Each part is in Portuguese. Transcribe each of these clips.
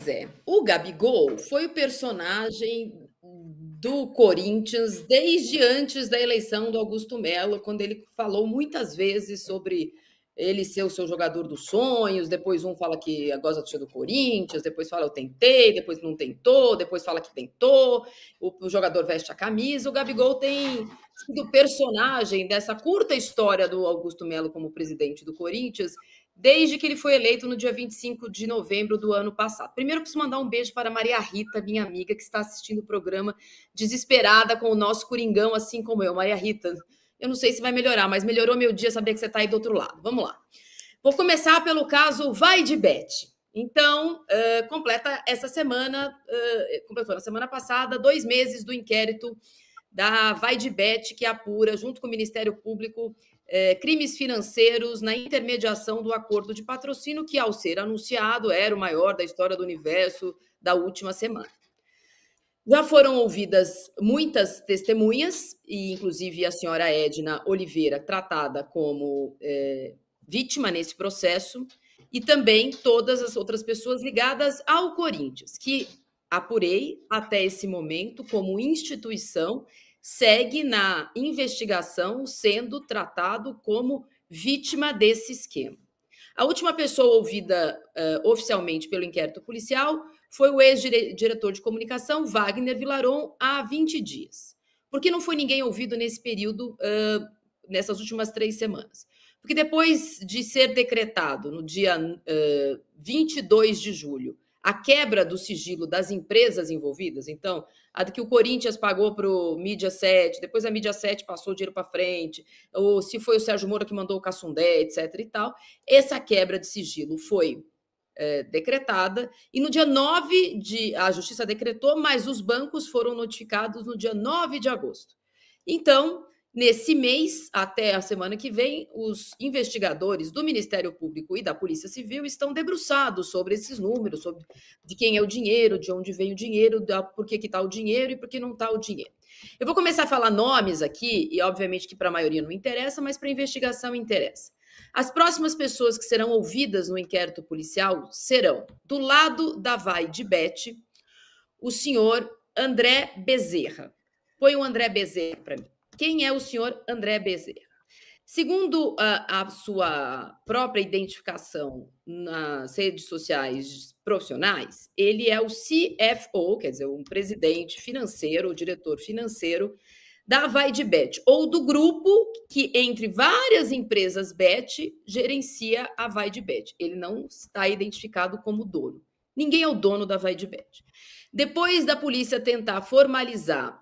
Pois é, o Gabigol foi o personagem do Corinthians desde antes da eleição do Augusto Melo, quando ele falou muitas vezes sobre ele ser o seu jogador dos sonhos, depois um fala que gosta do ser do Corinthians, depois fala eu tentei, depois não tentou, depois fala que tentou, o jogador veste a camisa. O Gabigol tem sido o personagem dessa curta história do Augusto Melo como presidente do Corinthians, desde que ele foi eleito no dia 25 de novembro do ano passado. Primeiro, preciso mandar um beijo para Maria Rita, minha amiga, que está assistindo o programa desesperada com o nosso Coringão, assim como eu. Maria Rita, eu não sei se vai melhorar, mas melhorou meu dia saber que você está aí do outro lado. Vamos lá. Vou começar pelo caso Vai de Bet. Então, completa essa semana, completou na semana passada, 2 meses do inquérito da Vai de Bet, que apura, junto com o Ministério Público, crimes financeiros na intermediação do acordo de patrocínio, que, ao ser anunciado, era o maior da história do universo da última semana. Já foram ouvidas muitas testemunhas, e inclusive a senhora Edna Oliveira, tratada como vítima nesse processo, e também todas as outras pessoas ligadas ao Corinthians, que apurei até esse momento como instituição, segue na investigação sendo tratado como vítima desse esquema. A última pessoa ouvida oficialmente pelo inquérito policial foi o ex-diretor de comunicação, Wagner Villaron, há 20 dias. Por que não foi ninguém ouvido nesse período, nessas últimas 3 semanas? Porque depois de ser decretado, no dia 22 de julho, a quebra do sigilo das empresas envolvidas, então, a que o Corinthians pagou para o Mídia 7, depois a Mídia 7 passou o dinheiro para frente, ou se foi o Sérgio Moro que mandou o Cassundé, etc. e tal, essa quebra de sigilo foi decretada, e no dia 9 a Justiça decretou, mas os bancos foram notificados no dia 9 de agosto. Então, nesse mês, até a semana que vem, os investigadores do Ministério Público e da Polícia Civil estão debruçados sobre esses números, sobre de quem é o dinheiro, de onde vem o dinheiro, por que está o dinheiro e por que não está o dinheiro. Eu vou começar a falar nomes aqui, e obviamente que para a maioria não interessa, mas para a investigação interessa. As próximas pessoas que serão ouvidas no inquérito policial serão, do lado da Vai de Bet, o senhor André Bezerra. Põe o André Bezerra para mim. Quem é o senhor André Bezerra? Segundo a sua própria identificação nas redes sociais profissionais, ele é o CFO, quer dizer, um presidente financeiro, o diretor financeiro da Vai de Bet, ou do grupo que, entre várias empresas Bet, gerencia a Vai de Bet. Ele não está identificado como dono. Ninguém é o dono da Vai de Bet. Depois da polícia tentar formalizar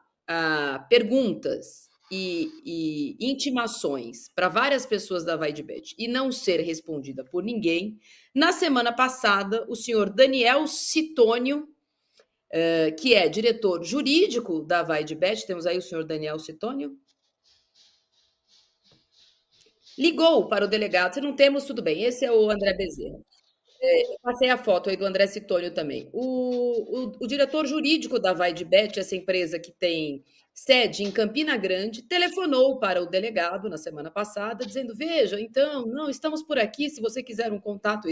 perguntas e intimações para várias pessoas da Vai de Bet e não ser respondida por ninguém, na semana passada, o senhor Daniel Citônio, que é diretor jurídico da Vai de Bet, temos aí o senhor Daniel Citônio, ligou para o delegado. Se não temos, tudo bem, esse é o André Bezerra. Passei a foto aí do André Citônio também. O diretor jurídico da Vai de Bet, essa empresa que tem sede em Campina Grande, telefonou para o delegado na semana passada, dizendo: veja, então, não, estamos por aqui, se você quiser um contato,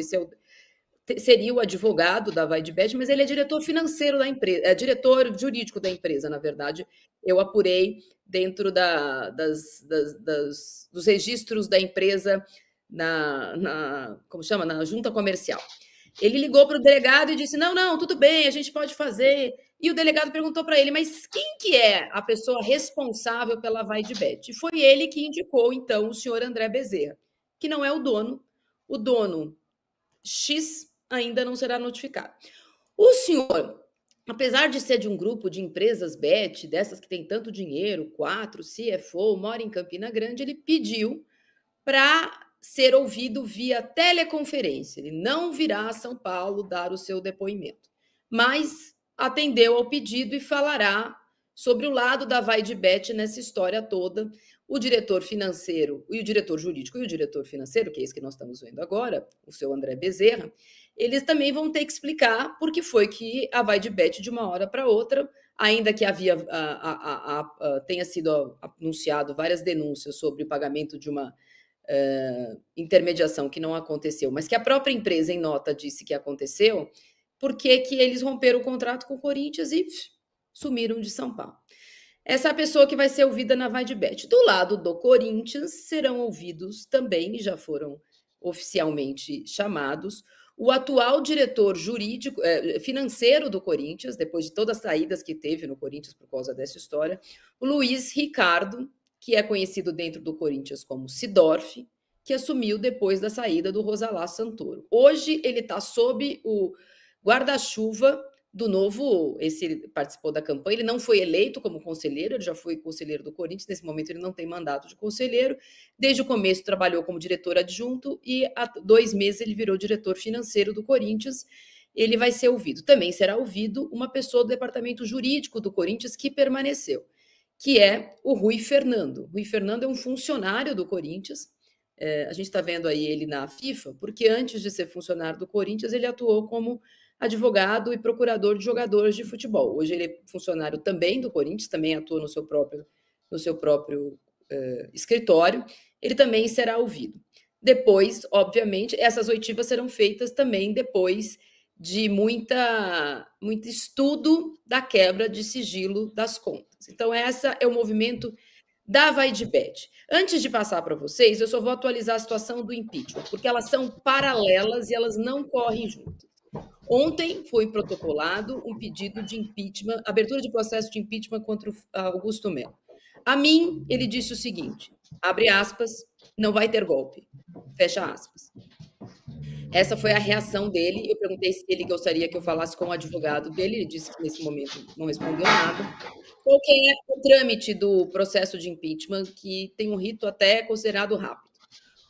seria o advogado da Vai de Bet, mas ele é diretor financeiro da empresa, é diretor jurídico da empresa, na verdade. Eu apurei dentro dos registros da empresa como chama? Na junta comercial. Ele ligou para o delegado e disse: não, tudo bem, a gente pode fazer. E o delegado perguntou para ele: mas quem que é a pessoa responsável pela Vai de Bet? E foi ele que indicou, então, o senhor André Bezerra, que não é o dono. O dono X ainda não será notificado. O senhor, apesar de ser de um grupo de empresas Bet, dessas que tem tanto dinheiro, 4, CFO, mora em Campina Grande, ele pediu para ser ouvido via teleconferência. Ele não virá a São Paulo dar o seu depoimento, mas atendeu ao pedido e falará sobre o lado da Vai de Bet nessa história toda. O diretor financeiro e o diretor jurídico e o diretor financeiro, que é esse que nós estamos vendo agora, o seu André Bezerra, eles também vão ter que explicar por que foi que a Vai de Bet, de uma hora para outra, ainda que tenha sido anunciado várias denúncias sobre o pagamento de uma intermediação que não aconteceu, mas que a própria empresa em nota disse que aconteceu, por que que eles romperam o contrato com o Corinthians e sumiram de São Paulo. Essa é a pessoa que vai ser ouvida na Vai de Bet. Do lado do Corinthians, serão ouvidos também, e já foram oficialmente chamados, o atual diretor jurídico, financeiro do Corinthians, depois de todas as saídas que teve no Corinthians por causa dessa história, o Luiz Ricardo, que é conhecido dentro do Corinthians como Sidorf, que assumiu depois da saída do Rosalá Santoro. Hoje ele está sob o guarda-chuva do novo, esse participou da campanha, ele não foi eleito como conselheiro, ele já foi conselheiro do Corinthians, nesse momento ele não tem mandato de conselheiro, desde o começo trabalhou como diretor adjunto e há 2 meses ele virou diretor financeiro do Corinthians, ele vai ser ouvido. Também será ouvido uma pessoa do departamento jurídico do Corinthians que permaneceu, que é o Rui Fernando. Rui Fernando é um funcionário do Corinthians, a gente está vendo aí ele na FIFA, porque antes de ser funcionário do Corinthians, ele atuou como advogado e procurador de jogadores de futebol. Hoje ele é funcionário também do Corinthians, também atua no seu próprio escritório. Ele também será ouvido. Depois, obviamente, essas oitivas serão feitas também depois de muito estudo da quebra de sigilo das contas. Então, esse é o movimento da Vai de Bet. Antes de passar para vocês, eu só vou atualizar a situação do impeachment, porque elas são paralelas e elas não correm juntas. Ontem foi protocolado um pedido de impeachment, abertura de processo de impeachment contra o Augusto Melo. A mim, ele disse o seguinte, abre aspas, não vai ter golpe, fecha aspas. Essa foi a reação dele. Eu perguntei se ele gostaria que eu falasse com o advogado dele, ele disse que nesse momento não respondeu nada. Qual que é o trâmite do processo de impeachment, que tem um rito até considerado rápido?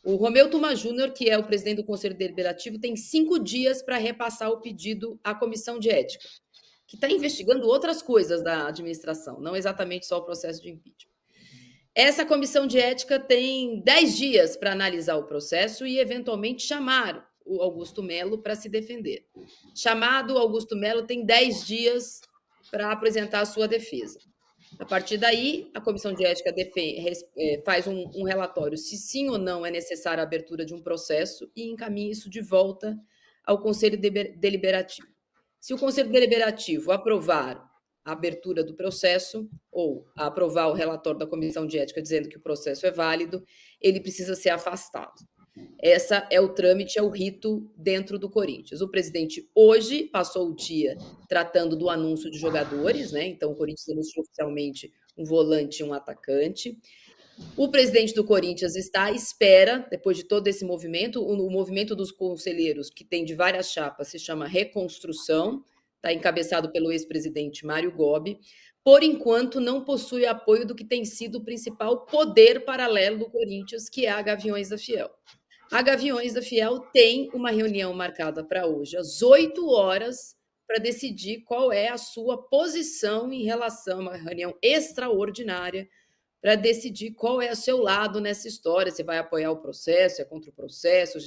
O Romeu Tuma Júnior, que é o presidente do Conselho Deliberativo, tem 5 dias para repassar o pedido à Comissão de Ética, que está investigando outras coisas da administração, não exatamente só o processo de impeachment. Essa Comissão de Ética tem 10 dias para analisar o processo e, eventualmente, chamar o Augusto Melo para se defender. Chamado, Augusto Melo tem 10 dias para apresentar a sua defesa. A partir daí, a Comissão de Ética faz um relatório se sim ou não é necessária a abertura de um processo e encaminha isso de volta ao Conselho Deliberativo. Se o Conselho Deliberativo aprovar a abertura do processo ou aprovar o relatório da Comissão de Ética dizendo que o processo é válido, ele precisa ser afastado. Essa é o trâmite, é o rito dentro do Corinthians. O presidente hoje passou o dia tratando do anúncio de jogadores, né? Então o Corinthians anunciou oficialmente um volante e um atacante. O presidente do Corinthians está à espera, depois de todo esse movimento, o movimento dos conselheiros, que tem de várias chapas, se chama Reconstrução, está encabeçado pelo ex-presidente Mário Gobi. Por enquanto, não possui apoio do que tem sido o principal poder paralelo do Corinthians, que é a Gaviões da Fiel. A Gaviões da Fiel tem uma reunião marcada para hoje, às 8 horas, para decidir qual é a sua posição em relação a uma reunião extraordinária, para decidir qual é o seu lado nessa história, se vai apoiar o processo, se é contra o processo.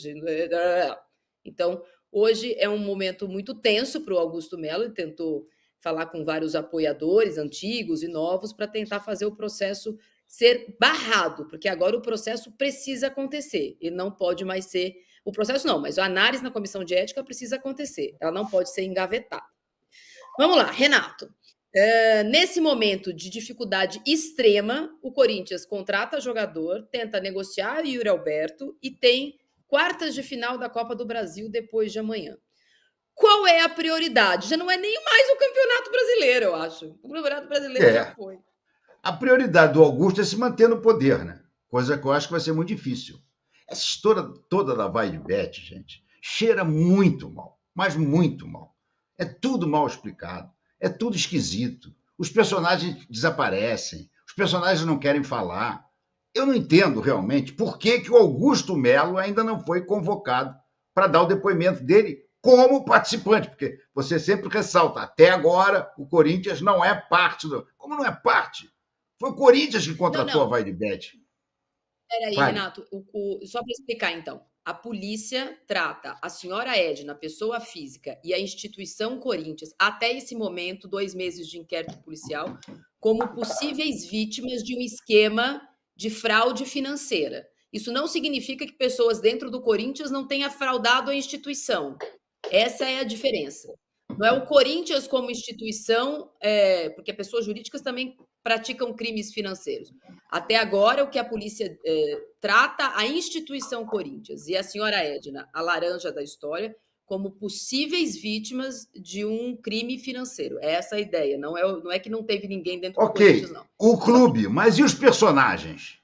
Então, hoje é um momento muito tenso para o Augusto Melo, ele tentou falar com vários apoiadores antigos e novos para tentar fazer o processo ser barrado, porque agora o processo precisa acontecer, ele não pode mais ser, o processo não, mas a análise na comissão de ética precisa acontecer, ela não pode ser engavetada. Vamos lá, Renato. Nesse momento de dificuldade extrema, o Corinthians contrata jogador, tenta negociar o Yuri Alberto e tem quartas de final da Copa do Brasil depois de amanhã. Qual é a prioridade? Já não é nem mais o Campeonato Brasileiro, eu acho. O Campeonato Brasileiro já foi. A prioridade do Augusto é se manter no poder, né? Coisa que eu acho que vai ser muito difícil. Essa história toda da Vai de Bet, gente, cheira muito mal, mas muito mal. É tudo mal explicado, é tudo esquisito. Os personagens desaparecem, os personagens não querem falar. Eu não entendo realmente por que o Augusto Melo ainda não foi convocado para dar o depoimento dele como participante, porque você sempre ressalta, até agora o Corinthians não é parte do... Como não é parte? Foi o Corinthians que contratou a Vai de Bet. Peraí, Renato, só para explicar então. A polícia trata a senhora Edna, pessoa física, e a instituição Corinthians, até esse momento, 2 meses de inquérito policial, como possíveis vítimas de um esquema de fraude financeira. Isso não significa que pessoas dentro do Corinthians não tenham fraudado a instituição. Essa é a diferença. Não é o Corinthians como instituição, porque pessoas jurídicas também praticam crimes financeiros. Até agora, o que a polícia trata a instituição Corinthians e a senhora Edna, a laranja da história, como possíveis vítimas de um crime financeiro. É essa a ideia. Não é que não teve ninguém dentro do Corinthians, não. O clube, mas e os personagens?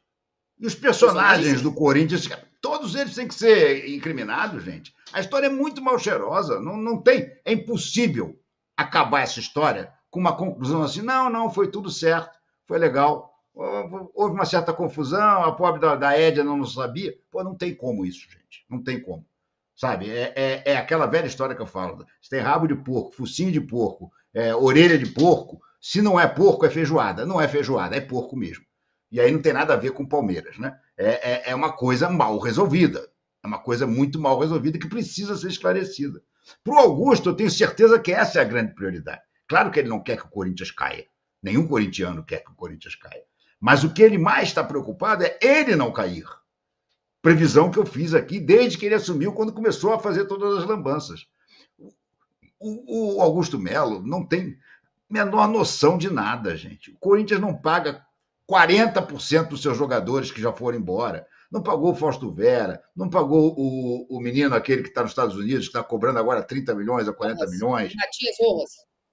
E os personagens do Corinthians, todos eles têm que ser incriminados, gente. A história é muito mal cheirosa, não tem, é impossível acabar essa história com uma conclusão assim, não, foi tudo certo, foi legal, houve uma certa confusão, a pobre da Edna não sabia. Pô, não tem como isso, gente, não tem como. Sabe, é aquela velha história que eu falo, se tem rabo de porco, focinho de porco, orelha de porco, se não é porco, é feijoada. Não é feijoada, é porco mesmo. E aí não tem nada a ver com Palmeiras, né? É uma coisa mal resolvida. É uma coisa muito mal resolvida que precisa ser esclarecida. Para o Augusto, eu tenho certeza que essa é a grande prioridade. Claro que ele não quer que o Corinthians caia. Nenhum corintiano quer que o Corinthians caia. Mas o que ele mais está preocupado é ele não cair. Previsão que eu fiz aqui desde que ele assumiu, quando começou a fazer todas as lambanças. O Augusto Melo não tem menor noção de nada, gente. O Corinthians não paga 40% dos seus jogadores que já foram embora. Não pagou o Fausto Vera, não pagou o menino aquele que está nos Estados Unidos, que está cobrando agora 30 milhões a 40 milhões.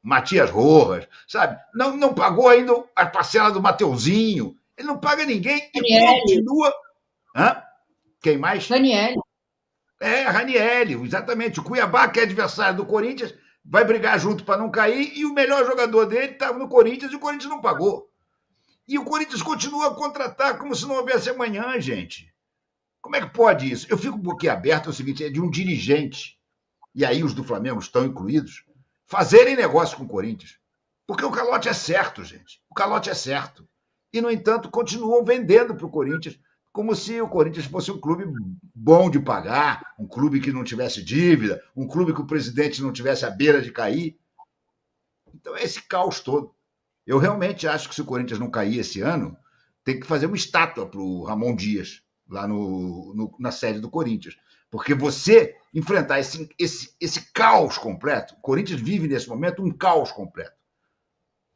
Matias Rojas, sabe? Não pagou ainda a parcela do Mateuzinho. Ele não paga ninguém e continua... Hã? Quem mais? Ranieri. Ranieri, exatamente. O Cuiabá, que é adversário do Corinthians, vai brigar junto para não cair, e o melhor jogador dele estava no Corinthians e o Corinthians não pagou. E o Corinthians continua a contratar como se não houvesse amanhã, gente. Como é que pode isso? Eu fico boquiaberto, é o seguinte, é de um dirigente, e aí os do Flamengo estão incluídos, fazerem negócio com o Corinthians. Porque o calote é certo, gente. O calote é certo. E, no entanto, continuam vendendo para o Corinthians como se o Corinthians fosse um clube bom de pagar, um clube que não tivesse dívida, um clube que o presidente não tivesse à beira de cair. Então é esse caos todo. Eu realmente acho que se o Corinthians não cair esse ano, tem que fazer uma estátua para o Ramon Dias, lá na sede do Corinthians. Porque você enfrentar esse caos completo, o Corinthians vive nesse momento um caos completo.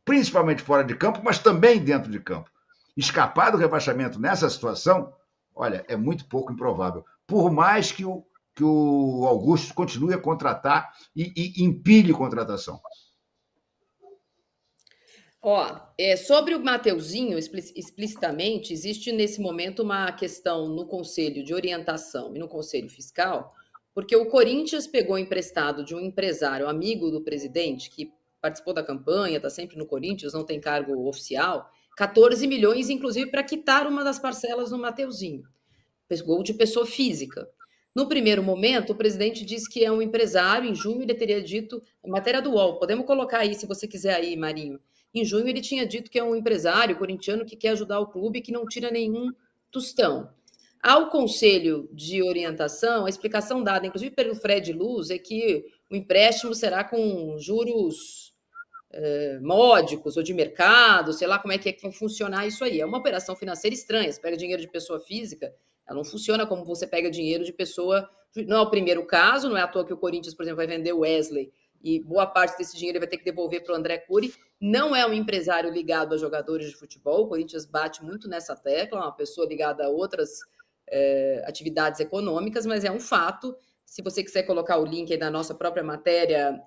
Principalmente fora de campo, mas também dentro de campo. Escapar do rebaixamento nessa situação, olha, é muito pouco improvável. Por mais que o Augusto continue a contratar e empilhe contratação. Sobre o Mateuzinho, explicitamente, existe nesse momento uma questão no Conselho de Orientação e no Conselho Fiscal, porque o Corinthians pegou emprestado de um empresário amigo do presidente, que participou da campanha, está sempre no Corinthians, não tem cargo oficial, 14 milhões, inclusive, para quitar uma das parcelas no Mateuzinho. Pegou de pessoa física. No primeiro momento, o presidente disse que é um empresário. Em junho, ele teria dito, matéria do UOL, podemos colocar aí, se você quiser aí, Marinho. Em junho, ele tinha dito que é um empresário corintiano que quer ajudar o clube e que não tira nenhum tostão. Ao Conselho de Orientação, a explicação dada, inclusive pelo Fred Luz, é que o empréstimo será com juros módicos ou de mercado, sei lá como é que vai funcionar isso aí. É uma operação financeira estranha. Você pega dinheiro de pessoa física, ela não funciona como você pega dinheiro de pessoa... Não é o primeiro caso, não é à toa que o Corinthians, por exemplo, vai vender o Wesley e boa parte desse dinheiro ele vai ter que devolver para o André Cury. Não é um empresário ligado a jogadores de futebol, o Corinthians bate muito nessa tecla, é uma pessoa ligada a outras atividades econômicas, mas é um fato. Se você quiser colocar o link aí da nossa própria matéria,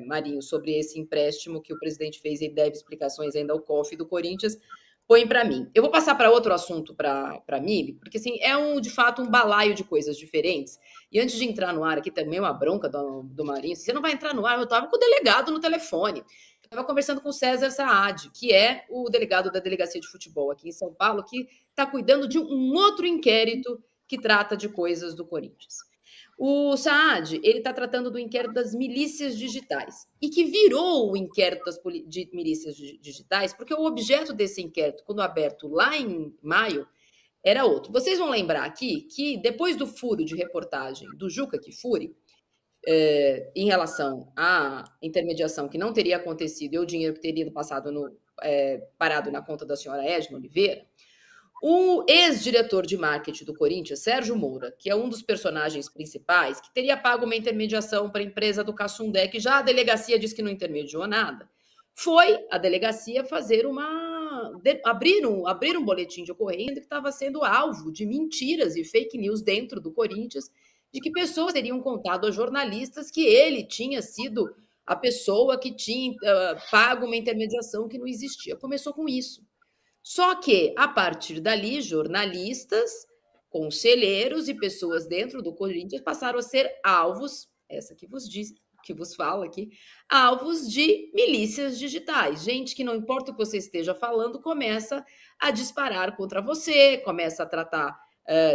Marinho, sobre esse empréstimo que o presidente fez e deve explicações ainda ao COF do Corinthians, põe para mim. Eu vou passar para outro assunto para mim, porque assim, de fato um balaio de coisas diferentes. E antes de entrar no ar aqui, também uma bronca do Marinho, assim, você não vai entrar no ar, eu estava com o delegado no telefone. Eu estava conversando com o César Saad, que é o delegado da Delegacia de Futebol aqui em São Paulo, que está cuidando de um outro inquérito que trata de coisas do Corinthians. O Saad, ele está tratando do inquérito das milícias digitais, e que virou o inquérito de milícias digitais, porque o objeto desse inquérito, quando aberto lá em maio, era outro. Vocês vão lembrar aqui que, depois do furo de reportagem do Juca Kfouri, em relação à intermediação que não teria acontecido e o dinheiro que teria passado parado na conta da senhora Edna Oliveira, O ex-diretor de marketing do Corinthians, Sérgio Moura, que é um dos personagens principais, que teria pago uma intermediação para a empresa do Cassundé, que já a delegacia disse que não intermediou nada, foi à delegacia fazer abrir um boletim de ocorrência que estava sendo alvo de mentiras e fake news dentro do Corinthians, de que pessoas teriam contado a jornalistas que ele tinha sido a pessoa que tinha pago uma intermediação que não existia. Começou com isso. Só que, a partir dali, jornalistas, conselheiros e pessoas dentro do Corinthians passaram a ser alvos, essa que vos fala aqui, alvos de milícias digitais. Gente que não importa o que você esteja falando, começa a disparar contra você, começa a tratar,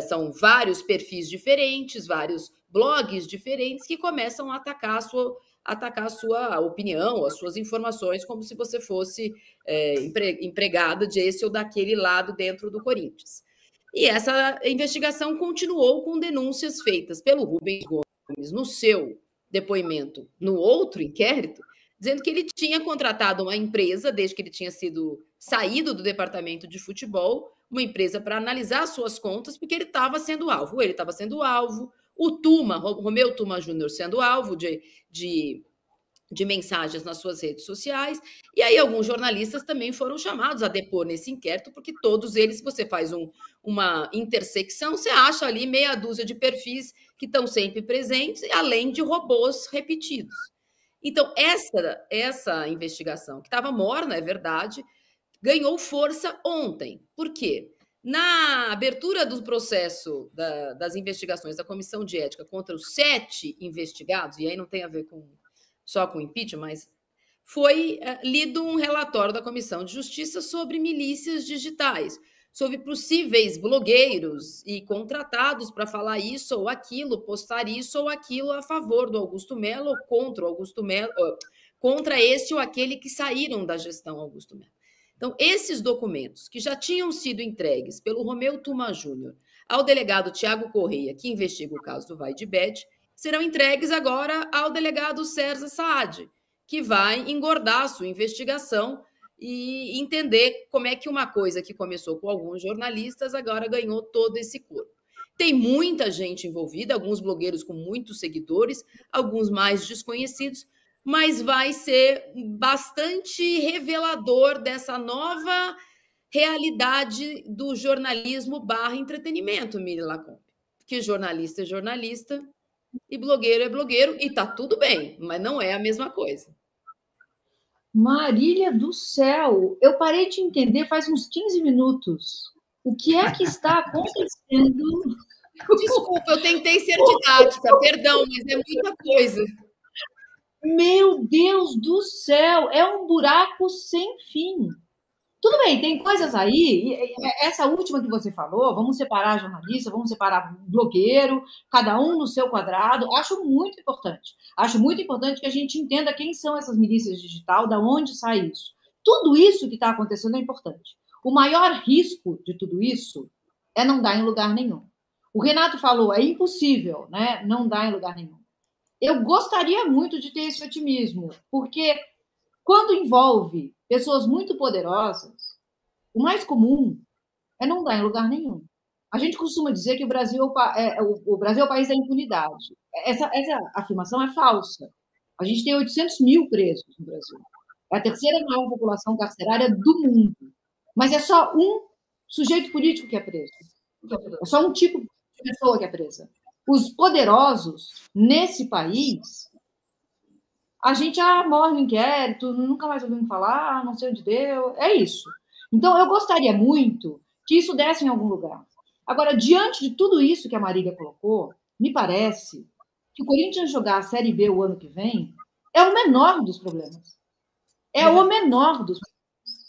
são vários perfis diferentes, vários blogs diferentes que começam a atacar a sua opinião, as suas informações, como se você fosse empregada de esse ou daquele lado dentro do Corinthians. E essa investigação continuou com denúncias feitas pelo Rubens Gomes no seu depoimento no outro inquérito, dizendo que ele tinha contratado uma empresa, desde que ele tinha saído do departamento de futebol, uma empresa para analisar suas contas, porque ele estava sendo alvo. Ele estava sendo alvo, o Romeu Tuma Júnior sendo alvo de mensagens nas suas redes sociais, e aí alguns jornalistas também foram chamados a depor nesse inquérito, porque todos eles, se você faz uma intersecção, você acha ali meia dúzia de perfis que estão sempre presentes, além de robôs repetidos. Então, essa investigação, que estava morna, é verdade, ganhou força ontem. Por quê? Na abertura do processo das investigações da Comissão de Ética contra os 7 investigados, e aí não tem a ver só com impeachment, mas foi lido um relatório da Comissão de Justiça sobre milícias digitais, sobre possíveis blogueiros e contratados para falar isso ou aquilo, postar isso ou aquilo a favor do Augusto Melo ou contra o Augusto Melo, contra esse ou aquele que saíram da gestão Augusto Melo. Então, esses documentos que já tinham sido entregues pelo Romeu Tuma Júnior ao delegado Tiago Correia, que investiga o caso do Vai de Bet, serão entregues agora ao delegado Sérgio Saad, que vai engordar a sua investigação e entender como é que uma coisa que começou com alguns jornalistas agora ganhou todo esse corpo. Tem muita gente envolvida, alguns blogueiros com muitos seguidores, alguns mais desconhecidos, mas vai ser bastante revelador dessa nova realidade do jornalismo / entretenimento, Miri Lacombe. Que jornalista é jornalista e blogueiro é blogueiro, e tá tudo bem, mas não é a mesma coisa. Marília do céu, eu parei de entender faz uns 15 minutos. O que é que está acontecendo? Desculpa, eu tentei ser didática, perdão, mas é muita coisa. Meu Deus do céu, é um buraco sem fim. Tudo bem, tem coisas aí, essa última que você falou, vamos separar jornalista, vamos separar blogueiro, cada um no seu quadrado, acho muito importante. Acho muito importante que a gente entenda quem são essas milícias digitais, da onde sai isso. Tudo isso que está acontecendo é importante. O maior risco de tudo isso é não dar em lugar nenhum. O Renato falou, é impossível, né, não dar em lugar nenhum. Eu gostaria muito de ter esse otimismo, porque quando envolve pessoas muito poderosas, o mais comum é não dar em lugar nenhum. A gente costuma dizer que o Brasil é o país da impunidade. Essa afirmação é falsa. A gente tem 800 mil presos no Brasil. É a terceira maior população carcerária do mundo. Mas é só um sujeito político que é preso. É só um tipo de pessoa que é presa. Os poderosos, nesse país, a gente morre no inquérito, nunca mais ouvimos falar, não sei onde deu, é isso. Então, eu gostaria muito que isso desse em algum lugar. Agora, diante de tudo isso que a Marília colocou, me parece que o Corinthians jogar a Série B o ano que vem é o menor dos problemas. É o menor dos problemas.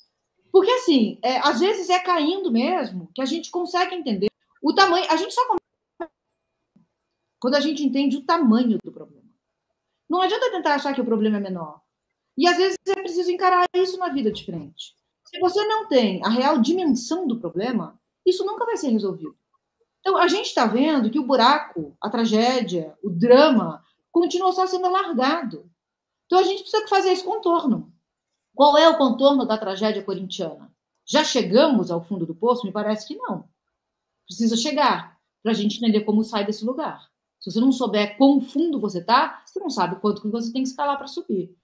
Porque, assim, às vezes é caindo mesmo que a gente consegue entender o tamanho. A gente só começa quando a gente entende o tamanho do problema. Não adianta tentar achar que o problema é menor. E, às vezes, é preciso encarar isso na vida de frente. Se você não tem a real dimensão do problema, isso nunca vai ser resolvido. Então, a gente está vendo que o buraco, a tragédia, o drama, continua só sendo alargado. Então, a gente precisa fazer esse contorno. Qual é o contorno da tragédia corintiana? Já chegamos ao fundo do poço? Me parece que não. Precisa chegar para a gente entender como sai desse lugar. Se você não souber quão fundo você está, você não sabe quanto que você tem que escalar para subir.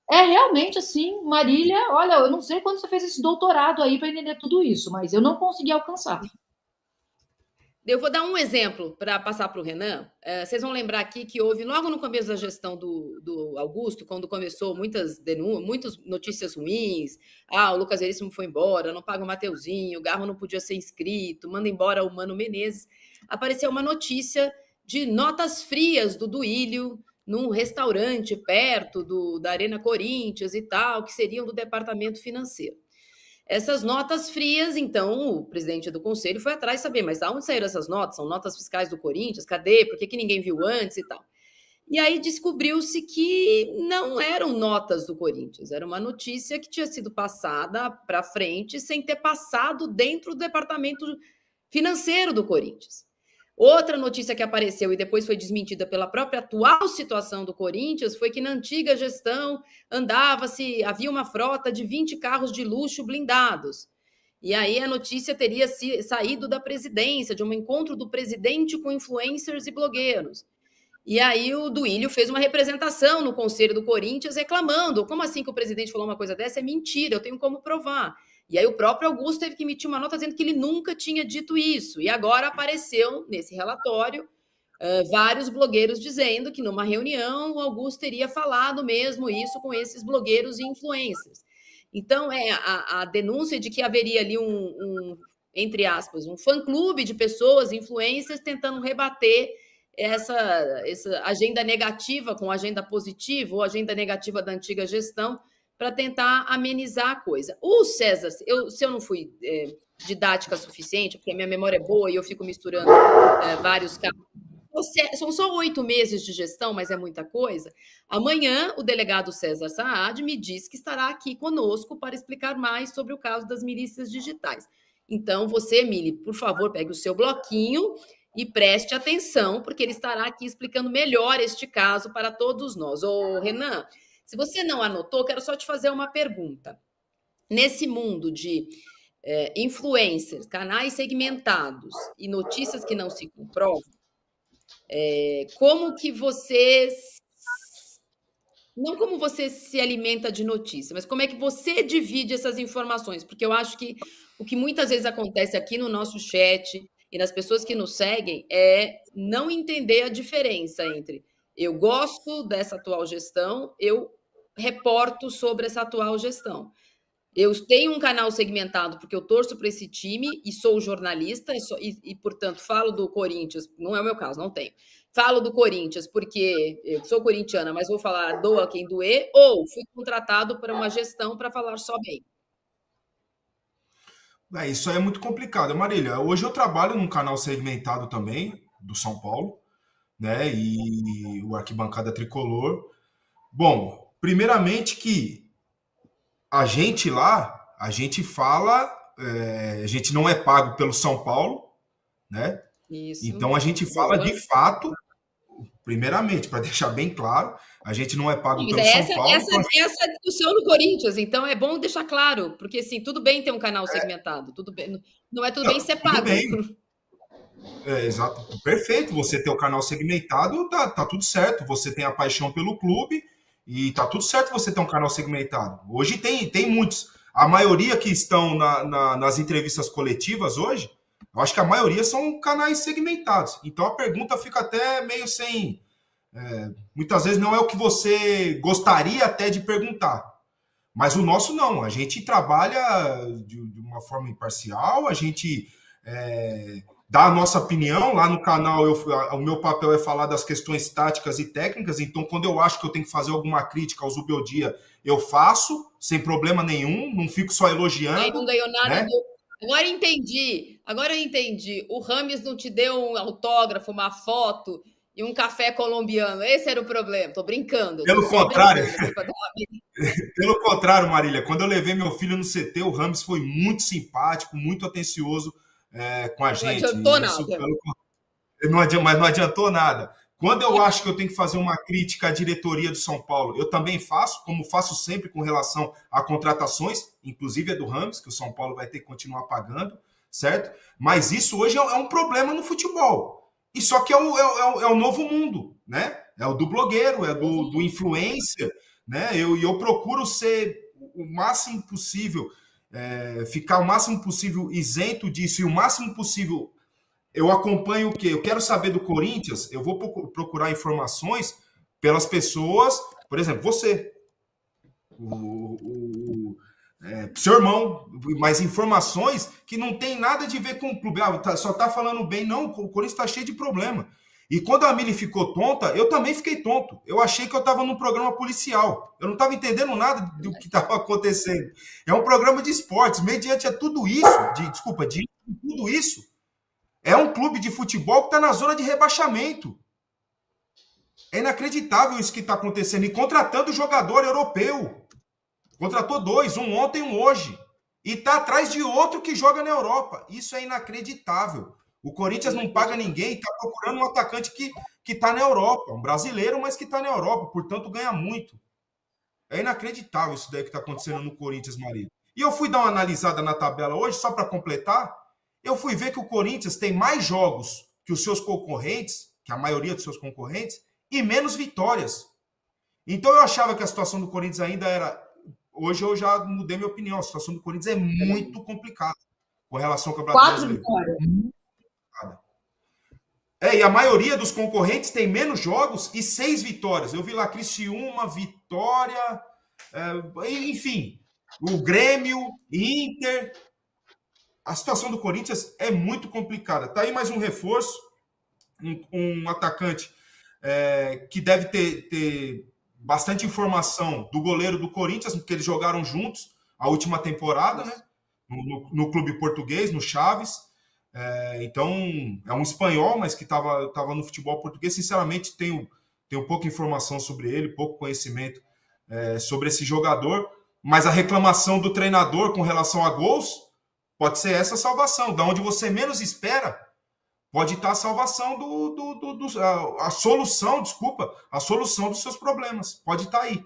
É realmente assim, Marília, olha, eu não sei quando você fez esse doutorado aí para entender tudo isso, mas eu não consegui alcançar. Eu vou dar um exemplo para passar para o Renan. Vocês vão lembrar aqui que houve, logo no começo da gestão do Augusto, quando começou muitas notícias ruins, o Lucas Veríssimo foi embora, não paga o Mateuzinho, o Garro não podia ser inscrito, manda embora o Mano Menezes, apareceu uma notícia de notas frias do Duílio num restaurante perto da Arena Corinthians e tal, que seriam do departamento financeiro. Essas notas frias, então, o presidente do conselho foi atrás de saber, mas de onde saíram essas notas? São notas fiscais do Corinthians? Cadê? Por que ninguém viu antes e tal? E aí descobriu-se que não eram notas do Corinthians, era uma notícia que tinha sido passada para frente sem ter passado dentro do departamento financeiro do Corinthians. Outra notícia que apareceu e depois foi desmentida pela própria atual situação do Corinthians foi que na antiga gestão havia uma frota de 20 carros de luxo blindados. E aí a notícia teria saído da presidência, de um encontro do presidente com influencers e blogueiros. E aí o Duílio fez uma representação no Conselho do Corinthians reclamando, como assim que o presidente falou uma coisa dessa? É mentira, eu tenho como provar. E aí o próprio Augusto teve que emitir uma nota dizendo que ele nunca tinha dito isso. E agora apareceu nesse relatório vários blogueiros dizendo que numa reunião o Augusto teria falado mesmo isso com esses blogueiros e influencers. Então, a denúncia de que haveria ali entre aspas, um fã-clube de pessoas, influencers, tentando rebater essa agenda negativa com agenda positiva ou agenda negativa da antiga gestão, para tentar amenizar a coisa. O César, se eu não fui didática suficiente, porque a minha memória é boa e eu fico misturando vários casos, são só 8 meses de gestão, mas é muita coisa. Amanhã, o delegado César Saad me diz que estará aqui conosco para explicar mais sobre o caso das milícias digitais. Então, você, Emília, por favor, pegue o seu bloquinho e preste atenção, porque ele estará aqui explicando melhor este caso para todos nós. Ô, Renan, se você não anotou, quero só te fazer uma pergunta. Nesse mundo de influencers, canais segmentados e notícias que não se comprovam, como que você... Não como você se alimenta de notícia, mas como é que você divide essas informações? Porque eu acho que o que muitas vezes acontece aqui no nosso chat e nas pessoas que nos seguem é não entender a diferença entre eu gosto dessa atual gestão, eu reporto sobre essa atual gestão. Eu tenho um canal segmentado porque eu torço para esse time e sou jornalista e, portanto, falo do Corinthians, não é o meu caso, não tenho. Falo do Corinthians porque eu sou corintiana, mas vou falar doa quem doer, ou fui contratado para uma gestão para falar só bem. Isso aí é muito complicado, Marília. Hoje eu trabalho num canal segmentado também, do São Paulo, né? E o Arquibancada Tricolor. Bom, primeiramente que a gente lá, a gente fala, a gente não é pago pelo São Paulo, né? Isso. Então a gente fala de fato, primeiramente, para deixar bem claro, a gente não é pago pelo São Paulo. Essa discussão no Corinthians, então é bom deixar claro, porque assim, tudo bem ter um canal segmentado, tudo bem, não é tudo bem ser pago. Tudo bem. Exato, perfeito. Você ter o canal segmentado, tá tudo certo. Você tem a paixão pelo clube e tá tudo certo você ter um canal segmentado. Hoje tem muitos. A maioria que estão nas entrevistas coletivas hoje, eu acho que a maioria são canais segmentados. Então a pergunta fica até meio sem... muitas vezes não é o que você gostaria até de perguntar. Mas o nosso não. A gente trabalha de uma forma imparcial, a gente dá a nossa opinião. Lá no canal, o meu papel é falar das questões táticas e técnicas. Então, quando eu acho que eu tenho que fazer alguma crítica ao Zubeldia, eu faço, sem problema nenhum. Não fico só elogiando. Aí não ganhou nada, né? Agora eu entendi. O Rames não te deu um autógrafo, uma foto e um café colombiano. Esse era o problema. Tô brincando. Pelo contrário. Pelo contrário, Marília. Quando eu levei meu filho no CT, o Rames foi muito simpático, muito atencioso com a gente. Não adiantou nada. Mas não adiantou nada. Quando eu acho que eu tenho que fazer uma crítica à diretoria do São Paulo, eu também faço, como faço sempre com relação a contratações, inclusive a do Rames, que o São Paulo vai ter que continuar pagando, certo? Mas isso hoje é um problema no futebol. E só que é o novo mundo, né? É o do blogueiro, é do influencer, né? Eu procuro ser o máximo possível, ficar o máximo possível isento disso e o máximo possível. Eu acompanho o quê? Eu quero saber do Corinthians, eu vou procurar informações pelas pessoas, por exemplo, você, seu irmão, mas informações que não tem nada de ver com o clube. Só tá falando bem, não, o Corinthians tá cheio de problema. E quando a Mili ficou tonta, eu também fiquei tonto. Eu achei que eu estava num programa policial. Eu não estava entendendo nada do que estava acontecendo. É um programa de esportes, mediante a tudo isso, de tudo isso, é um clube de futebol que está na zona de rebaixamento. É inacreditável isso que está acontecendo. E contratando jogador europeu. Contratou 2, um ontem e um hoje. E está atrás de outro que joga na Europa. Isso é inacreditável. O Corinthians não paga ninguém, está procurando um atacante que está na Europa. Um brasileiro, mas que está na Europa. Portanto, ganha muito. É inacreditável isso daí que está acontecendo no Corinthians, marido. E eu fui dar uma analisada na tabela hoje, só para completar. Eu fui ver que o Corinthians tem mais jogos que os seus concorrentes, que a maioria dos seus concorrentes, e menos vitórias. Então eu achava que a situação do Corinthians ainda era... Hoje eu já mudei minha opinião. A situação do Corinthians é muito complicada com relação ao Campeonato Brasileiro. 4 vitórias. E a maioria dos concorrentes tem menos jogos e 6 vitórias. Eu vi lá Criciúma, Vitória, enfim, o Grêmio, Inter... A situação do Corinthians é muito complicada. Tá aí mais um reforço, um atacante que deve ter bastante informação do goleiro do Corinthians, porque eles jogaram juntos a última temporada, né? No clube português, no Chaves. Então, é um espanhol, mas que estava no futebol português. Sinceramente, tenho pouca informação sobre ele, pouco conhecimento sobre esse jogador. Mas a reclamação do treinador com relação a gols pode ser essa salvação. Da onde você menos espera, pode estar a salvação a solução dos seus problemas. Pode estar aí. O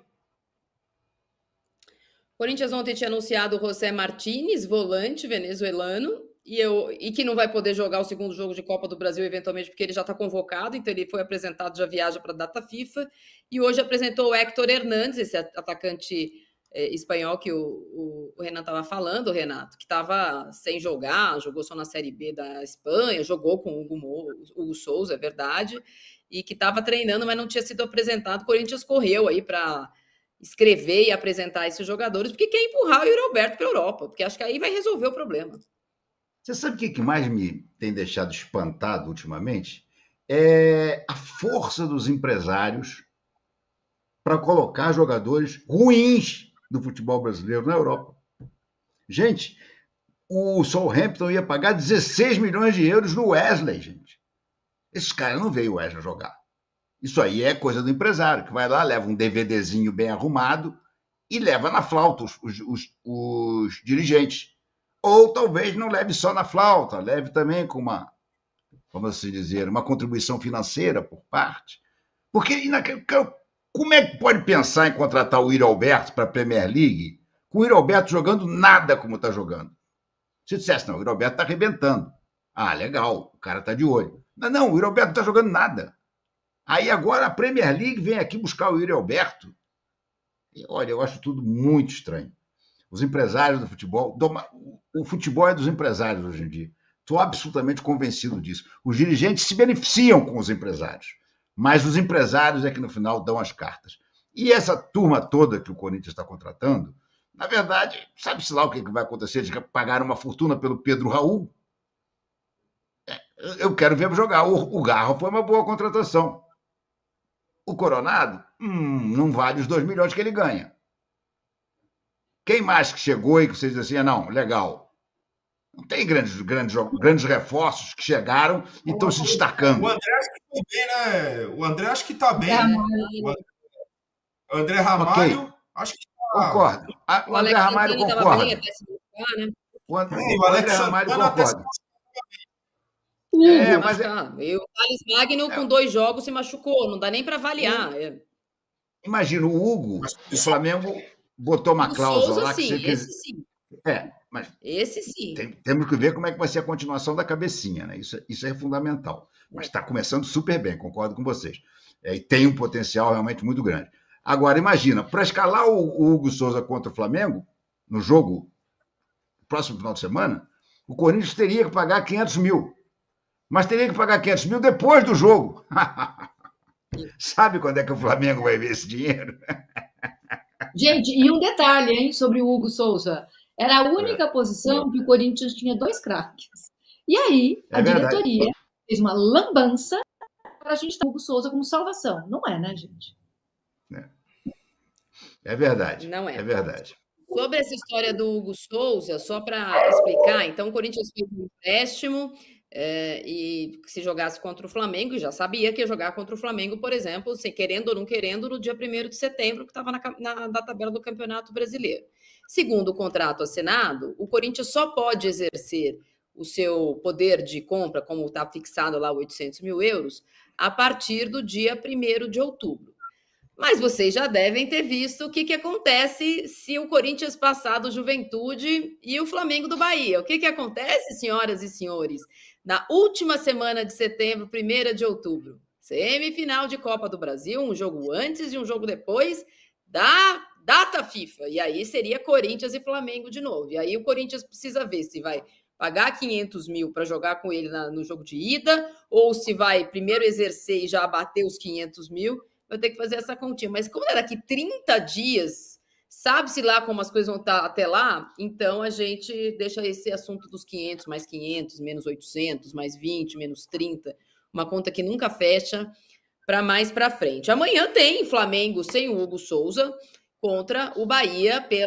Corinthians ontem tinha anunciado o José Martínez, volante venezuelano, e que não vai poder jogar o segundo jogo de Copa do Brasil eventualmente, porque ele já está convocado, então ele foi apresentado, já viaja para a data FIFA, e hoje apresentou o Héctor Hernández, esse atacante espanhol que o Renan estava falando, Renato, que estava sem jogar, jogou só na Série B da Espanha, jogou com o Hugo Souza, é verdade, e que estava treinando, mas não tinha sido apresentado. O Corinthians correu aí para escrever e apresentar esses jogadores, porque quer empurrar o Yuri Alberto para a Europa, porque acho que aí vai resolver o problema. Você sabe o que mais me tem deixado espantado ultimamente? É a força dos empresários para colocar jogadores ruins do futebol brasileiro na Europa. Gente, o Southampton ia pagar 16 milhões de euros no Wesley, gente. Esses caras não veio o Wesley jogar. Isso aí é coisa do empresário, que vai lá, leva um DVDzinho bem arrumado e leva na flauta os dirigentes. Ou talvez não leve só na flauta, leve também com uma, vamos assim dizer, uma contribuição financeira por parte. Porque como é que pode pensar em contratar o Yuri Alberto para a Premier League com o Yuri Alberto jogando nada como está jogando? Se dissesse, não, o Yuri Alberto está arrebentando. Ah, legal, o cara está de olho. Não, o Yuri Alberto não está jogando nada. Aí agora a Premier League vem aqui buscar o Yuri Alberto. E, olha, eu acho tudo muito estranho. Os empresários do futebol... O futebol é dos empresários hoje em dia. Estou absolutamente convencido disso. Os dirigentes se beneficiam com os empresários, mas os empresários é que no final dão as cartas. E essa turma toda que o Corinthians está contratando, na verdade, sabe-se lá o que vai acontecer? Eles pagaram uma fortuna pelo Pedro Raul. Eu quero ver jogar. O Garro foi uma boa contratação. O Coronado não vale os 2 milhões que ele ganha. Quem mais que chegou e que vocês dizem assim, não, legal. Não tem grandes reforços que chegaram e estão se destacando. O André acho que está bem, né? O André acho que está bem. O André Ramalho, okay. Acho que está... Concordo. O André Ramalho concorda. O André Ramalho concorda. O Hugo. mas O Thales Magno, com 2 jogos, se machucou, não dá nem para avaliar. imagina, o Hugo, Mas o Flamengo botou uma O cláusula Souza, lá que sim, você esse sim. mas Esse sim. temos que ver como é que vai ser a continuação da cabecinha, né? Isso é fundamental. Mas está começando super bem, concordo com vocês. E tem um potencial realmente muito grande. Agora, imagina, para escalar o Hugo Souza contra o Flamengo, no jogo próximo final de semana, o Corinthians teria que pagar 500 mil. Mas teria que pagar 500 mil depois do jogo. Sabe quando é que o Flamengo vai ver esse dinheiro? Gente, e um detalhe, hein, sobre o Hugo Souza. Era a única posição que o Corinthians tinha 2 craques. E aí, a diretoria fez uma lambança para a gente ter o Hugo Souza como salvação. Não é, né, gente? É verdade. Não é. É verdade. Sobre essa história do Hugo Souza, só para explicar, então o Corinthians fez um empréstimo e se jogasse contra o Flamengo, já sabia que ia jogar contra o Flamengo, por exemplo, se querendo ou não querendo, no dia 1º de setembro, que estava na tabela do Campeonato Brasileiro. Segundo o contrato assinado, o Corinthians só pode exercer o seu poder de compra, como está fixado lá, 800 mil euros, a partir do dia 1º de outubro. Mas vocês já devem ter visto o que acontece se o Corinthians passar do Juventude e o Flamengo do Bahia. O que acontece, senhoras e senhores? Na última semana de setembro, 1º de outubro, semifinal de Copa do Brasil, um jogo antes e um jogo depois da data FIFA. E aí seria Corinthians e Flamengo de novo. E aí o Corinthians precisa ver se vai pagar 500 mil para jogar com ele no jogo de ida, ou se vai primeiro exercer e já bater os 500 mil. Vai ter que fazer essa continha. Mas como é daqui 30 dias, sabe-se lá como as coisas vão estar até lá, então a gente deixa esse assunto dos 500, mais 500, menos 800, mais 20, menos 30, uma conta que nunca fecha, para mais para frente. Amanhã tem Flamengo sem o Hugo Souza contra o Bahia pela